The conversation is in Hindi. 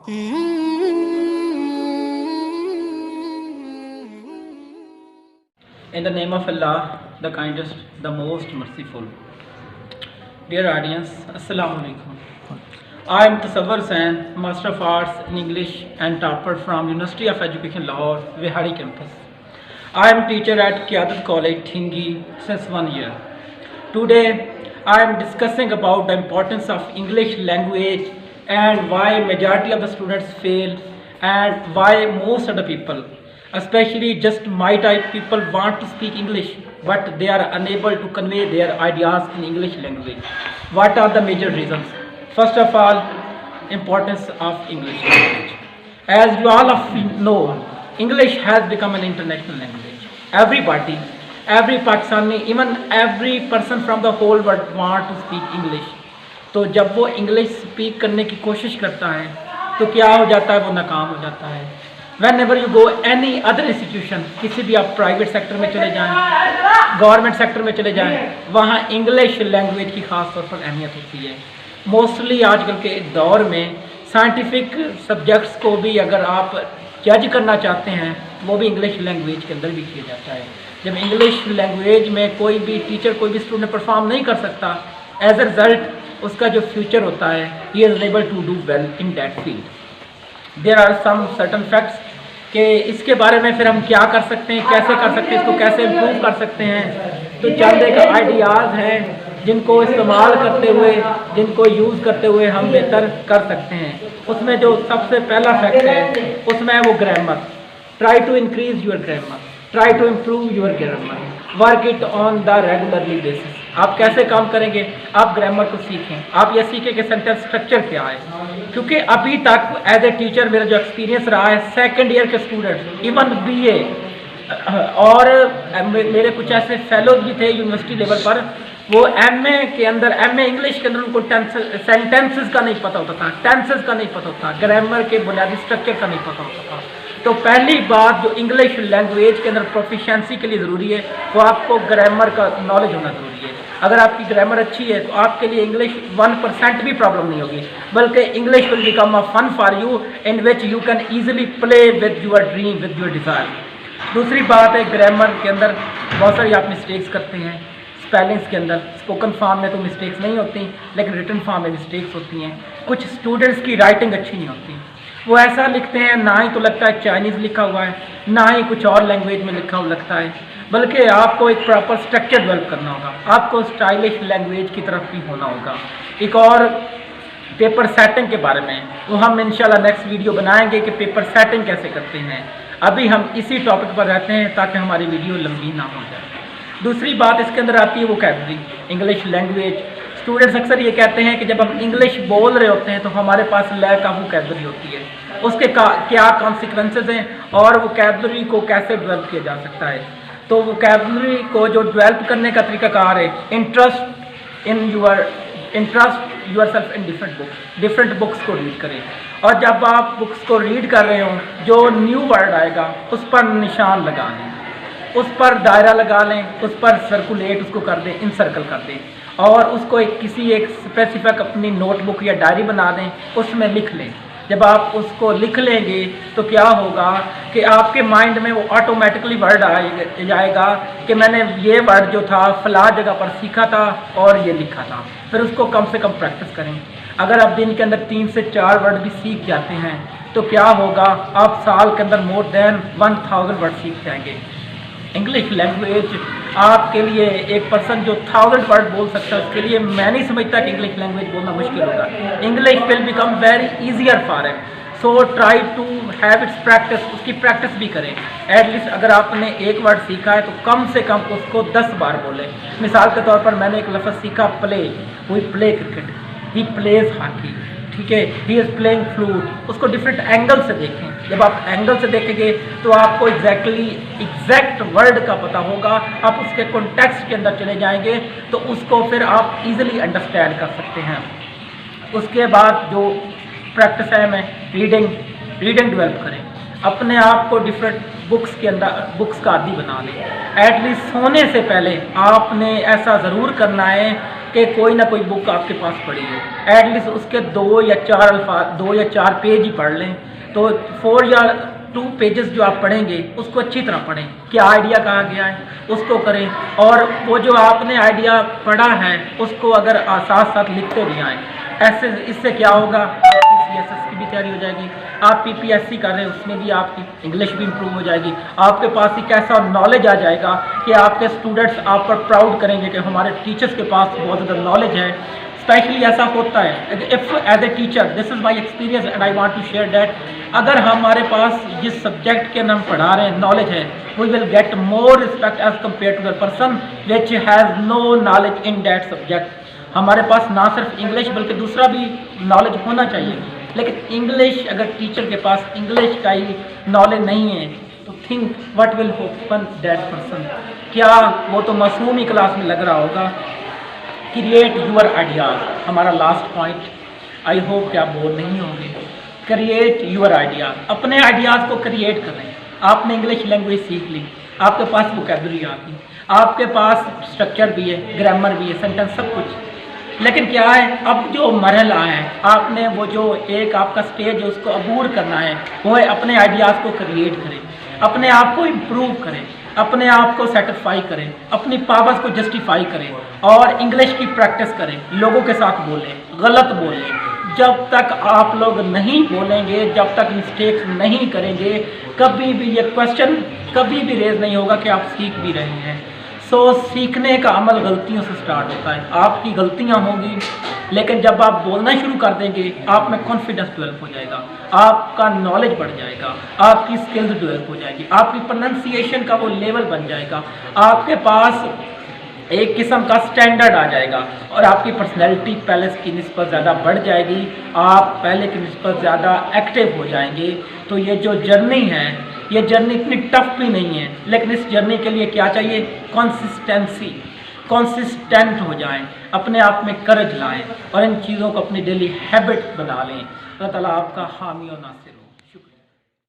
In the name of Allah, the kindest, the most merciful. Dear audience, Assalamu alaikum. I am Tasawwur Hussain, Master of Arts in English and topper from University of Education Lahore, Vihari campus. I am teacher at Qiyadat College, Thingi since 1 year. Today, I am discussing about the importance of English language and why majority of the students fail and why most of the people, especially just my type people, want to speak English but they are unable to convey their ideas in English language. What are the major reasons? First of all, importance of English language. As you all of you know, English has become an international language. Everybody, every Pakistani, even every person from the whole world want to speak English. तो जब वो इंग्लिश स्पीक करने की कोशिश करता है तो क्या हो जाता है, वो नाकाम हो जाता है. Whenever you go any other institution, किसी भी आप प्राइवेट सेक्टर में चले जाएं, गवर्नमेंट सेक्टर में चले जाएं, वहाँ इंग्लिश लैंग्वेज की ख़ास तौर पर अहमियत होती है. मोस्टली आजकल के दौर में साइंटिफिक सब्जेक्ट्स को भी अगर आप जज करना चाहते हैं, वो भी इंग्लिश लैंग्वेज के अंदर भी किया जाता है. जब इंग्लिश लैंग्वेज में कोई भी टीचर, कोई भी स्टूडेंट परफॉर्म नहीं कर सकता, एज अ रिजल्ट उसका जो फ्यूचर होता है, he is able to do well in that field. There are some certain facts कि इसके बारे में फिर हम क्या कर सकते हैं, कैसे कर सकते हैं, इसको कैसे इम्प्रूव कर सकते हैं. तो चंद एक आइडियाज़ हैं जिनको इस्तेमाल करते हुए, जिनको यूज़ करते हुए हम बेहतर कर सकते हैं. उसमें जो सबसे पहला फैक्ट है, उसमें है वो grammar. Try to increase your grammar, try to improve your grammar, work it on the regularly basis. आप कैसे काम करेंगे? आप ग्रामर को सीखें. आप ये सीखें कि सेंटेंस स्ट्रक्चर क्या है, क्योंकि अभी तक एज ए टीचर मेरा जो एक्सपीरियंस रहा है, सेकंड ईयर के स्टूडेंट्स, इवन बीए और मेरे कुछ ऐसे फेलोज भी थे यूनिवर्सिटी लेवल पर, वो एमए के अंदर, एमए इंग्लिश के अंदर उनको सेंटेंसेस का नहीं पता होता था, टेंसेस का नहीं पता होता, ग्रामर के बुनियादी स्ट्रक्चर का नहीं पता होता था. तो पहली बात जो इंग्लिश लैंग्वेज के अंदर प्रोफिशिएंसी के लिए ज़रूरी है, वो आपको ग्रामर का नॉलेज होना ज़रूरी है. अगर आपकी ग्रामर अच्छी है तो आपके लिए इंग्लिश 1% भी प्रॉब्लम नहीं होगी, बल्कि English will become a fun for you in which you can easily play with your dream, with your desire. दूसरी बात है, ग्रामर के अंदर बहुत सारी आप मिस्टेक्स करते हैं. स्पेलिंग्स के अंदर स्पोकन फॉर्म में तो मिस्टेक्स नहीं होती, लेकिन रिटन फॉर्म में मिस्टेक्स होती हैं. कुछ स्टूडेंट्स की राइटिंग अच्छी नहीं होती, वो ऐसा लिखते हैं ना ही तो लगता है चाइनीज़ लिखा हुआ है, ना ही कुछ और लैंग्वेज में लिखा हुआ लगता है. बल्कि आपको एक प्रॉपर स्ट्रक्चर डेवलप करना होगा, आपको स्टाइलिश लैंग्वेज की तरफ भी होना होगा. एक और पेपर सेटिंग के बारे में वो हम इंशाल्लाह नेक्स्ट वीडियो बनाएंगे कि पेपर सेटिंग कैसे करते हैं. अभी हम इसी टॉपिक पर रहते हैं ताकि हमारी वीडियो लंबी ना हो जाए. दूसरी बात इसके अंदर आती है वोकैबुलरी, इंग्लिश लैंग्वेज. स्टूडेंट्स अक्सर ये कहते हैं कि जब हम इंग्लिश बोल रहे होते हैं तो हमारे पास लैक ऑफ वोकैबुलरी होती है. उसके क्या कॉन्सिक्वेंसेज हैं और वोकैबुलरी को कैसे डेवलप किया जा सकता है. तो वोकैबुलरी को जो डेवलप करने का तरीकाकार है, interest yourself in different books को रीड करें. और जब आप बुक्स को रीड कर रहे हो, जो न्यू वर्ड आएगा उस पर निशान लगा लें, उस पर दायरा लगा लें, उस पर सर्कुलेट उसको कर दें, इनसर्कल कर दें, और उसको किसी एक स्पेसिफिक अपनी नोटबुक या डायरी बना दें, उसमें लिख लें. जब आप उसको लिख लेंगे तो क्या होगा कि आपके माइंड में वो ऑटोमेटिकली वर्ड आ जाएगा कि मैंने ये वर्ड जो था फला जगह पर सीखा था और ये लिखा था. फिर उसको कम से कम प्रैक्टिस करें. अगर आप दिन के अंदर 3 से 4 वर्ड भी सीख जाते हैं तो क्या होगा, आप साल के अंदर मोर देन 1000 वर्ड सीख जाएंगे. इंग्लिश लैंग्वेज आपके लिए, एक पर्सन जो 1000 वर्ड बोल सकता है, उसके लिए मैं नहीं समझता कि इंग्लिश लैंग्वेज बोलना मुश्किल होगा. English will become very easier for him. So try to have its practice. उसकी प्रैक्टिस भी करें. एटलीस्ट अगर आपने एक वर्ड सीखा है तो कम से कम उसको 10 बार बोलें. मिसाल के तौर पर मैंने एक लफ्ज़ सीखा play, we play cricket, he plays hockey, ठीक है, ही इज़ प्लेइंग फ्लूट. उसको डिफरेंट एंगल से देखें. जब आप एंगल से देखेंगे तो आपको एग्जैक्ट वर्ड का पता होगा. आप उसके कॉन्टेक्स्ट के अंदर चले जाएंगे तो उसको फिर आप इजीली अंडरस्टैंड कर सकते हैं. उसके बाद जो प्रैक्टिस है, मैं रीडिंग डेवलप करें. अपने आप को डिफरेंट बुक्स का आदी बना लें. एटलीस्ट सोने से पहले आपने ऐसा ज़रूर करना है कि कोई ना कोई बुक आपके पास पड़ी हो, एटलीस्ट उसके 2 या 4 पेज ही पढ़ लें। तो 4 या 2 पेजेस जो आप पढ़ेंगे उसको अच्छी तरह पढ़ें, क्या आइडिया कहाँ गया है उसको करें, और वो जो आपने आइडिया पढ़ा है उसको अगर साथ साथ लिखते भी आएँ। ऐसे इससे क्या होगा, आपकी CSS की भी तैयारी हो जाएगी, आप PPSC कर रहे हैं उसमें भी आपकी इंग्लिश भी इम्प्रूव हो जाएगी। आपके पास एक ऐसा नॉलेज आ जाएगा कि आपके स्टूडेंट्स आप पर प्राउड करेंगे कि हमारे टीचर्स के पास बहुत ज़्यादा नॉलेज है। स्पेशली ऐसा होता है, if as a teacher, this is my experience and I want to share that, अगर हमारे पास जिस सब्जेक्ट के हम पढ़ा रहे हैं नॉलेज है, we will get more respect as compare to the person which has no knowledge in that subject. हमारे पास ना सिर्फ इंग्लिश बल्कि दूसरा भी नॉलेज होना चाहिए, लेकिन इंग्लिश अगर टीचर के पास इंग्लिश का ही नॉलेज नहीं है तो think what will happen that person. क्या वो तो मासूम ही क्लास में लग रहा होगा। क्रिएट यूर आइडियाज़, हमारा लास्ट पॉइंट। आई होप कि आप बोर नहीं होंगे। क्रिएट यूर आइडियाज़, अपने आइडियाज़ को क्रिएट करें। आपने इंग्लिश लैंग्वेज सीख ली, आपके पास वोकैबुलरी आ गई, आपके पास स्ट्रक्चर भी है, ग्रामर भी है, सेंटेंस सब कुछ, लेकिन क्या है, अब जो मरहला है, आपने वो जो एक आपका स्टेज है उसको अबूर करना है, वो है अपने आइडियाज़ को क्रिएट करें, अपने आप को इम्प्रूव करें, अपने आप को सेटिस्फाई करें, अपनी पावर्स को जस्टिफाई करें और इंग्लिश की प्रैक्टिस करें। लोगों के साथ बोलें, गलत बोलें। जब तक आप लोग नहीं बोलेंगे, जब तक मिस्टेक्स नहीं करेंगे, कभी भी ये क्वेश्चन कभी भी रेज नहीं होगा कि आप सीख भी रहे हैं। सीखने का अमल गलतियों से स्टार्ट होता है। आपकी गलतियां होंगी, लेकिन जब आप बोलना शुरू कर देंगे, आप में कॉन्फिडेंस डेवलप हो जाएगा, आपका नॉलेज बढ़ जाएगा, आपकी स्किल्स डेवलप हो जाएगी, आपकी प्रोनाउंसिएशन का वो लेवल बन जाएगा, आपके पास एक किस्म का स्टैंडर्ड आ जाएगा और आपकी पर्सनैलिटी पहले की निस्बत ज़्यादा बढ़ जाएगी, आप पहले की निस्बत ज़्यादा एक्टिव हो जाएंगे। तो ये जो जर्नी है, ये जर्नी इतनी टफ भी नहीं है, लेकिन इस जर्नी के लिए क्या चाहिए, कंसिस्टेंसी, कंसिस्टेंट हो जाएं, अपने आप में करज लाएं और इन चीज़ों को अपनी डेली हैबिट बना लें। अल्लाह ताला आपका हामी और नासिर हो।